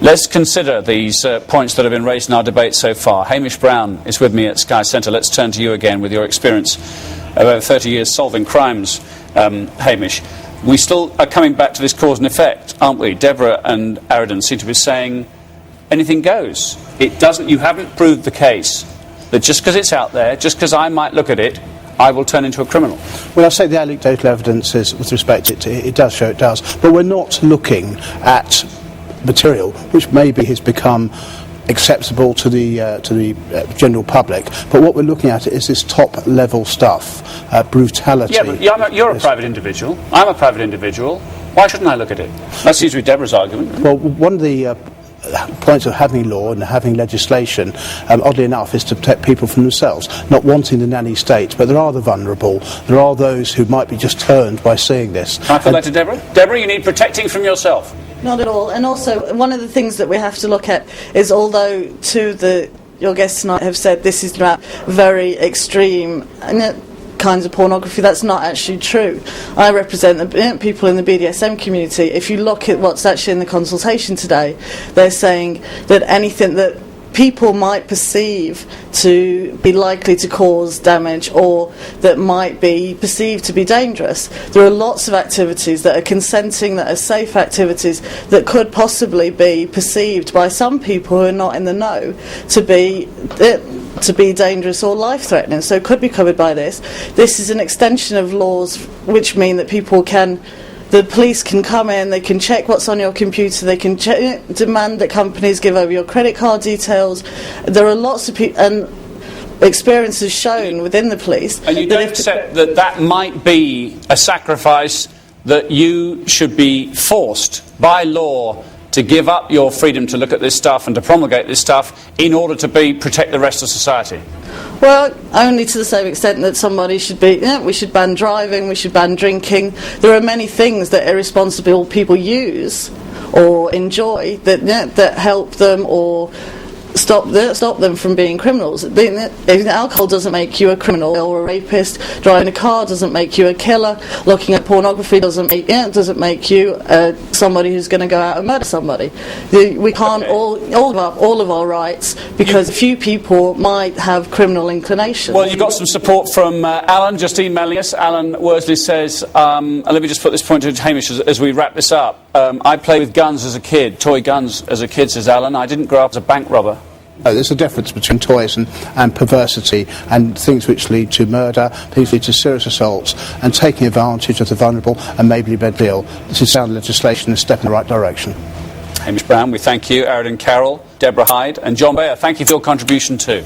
Let's consider these points that have been raised in our debate so far. Hamish Brown is with me at Sky Centre. Let's turn to you again with your experience of over 30 years solving crimes, Hamish. We still are coming back to this cause and effect, aren't we? Deborah and Aridin seem to be saying anything goes. It doesn't. You haven't proved the case that just because it's out there, just because I might look at it, I will turn into a criminal. Well, I say the anecdotal evidence is, with respect to it does show it does. But we're not looking at material which maybe has become acceptable to the general public, but what we're looking at is this top level stuff, brutality. Yeah, but you're a private individual. I'm a private individual. Why shouldn't I look at it? That seems to be Deborah's argument. Well, one of the points of having law and having legislation, oddly enough, is to protect people from themselves, not wanting the nanny state. But there are the vulnerable. There are those who might be just turned by seeing this. Can I put that to Deborah? Deborah, you need protecting from yourself. Not at all. And also, one of the things that we have to look at is, although your guests tonight have said this is about very extreme kinds of pornography, that's not actually true. I represent the people in the BDSM community. If you look at what's actually in the consultation today, they're saying that anything that people might perceive to be likely to cause damage or that might be perceived to be dangerous, there are lots of activities that are consenting, that are safe activities that could possibly be perceived by some people who are not in the know to be dangerous or life-threatening, so it could be covered by this. This is an extension of laws which mean that the police can come in, they can check what's on your computer, they can demand that companies give over your credit card details. There are lots of people, and experience has shown within the police. And you don't accept that might be a sacrifice that you should be forced by law to give up your freedom to look at this stuff and to promulgate this stuff in order to protect the rest of society? Well, only to the same extent that somebody should be, we should ban driving, we should ban drinking. There are many things that irresponsible people use or enjoy that help them or stop them from being criminals. Alcohol doesn't make you a criminal or a rapist. Driving a car doesn't make you a killer. Looking at pornography doesn't make you somebody who's going to go out and murder somebody. We can't all give up all of our rights because a few people might have criminal inclinations. Well, you've got some support from Alan, just emailing us. Alan Worsley says, and let me just put this point to Hamish as we wrap this up. I played with guns as a kid, toy guns as a kid, says Alan. I didn't grow up as a bank robber. There's a difference between toys and perversity and things which lead to murder, things lead to serious assaults, and taking advantage of the vulnerable and maybe mentally ill. This is sound legislation, a step in the right direction. Hamish Brown, we thank you. Aridin Carroll, Deborah Hyde and John Bayer, thank you for your contribution too.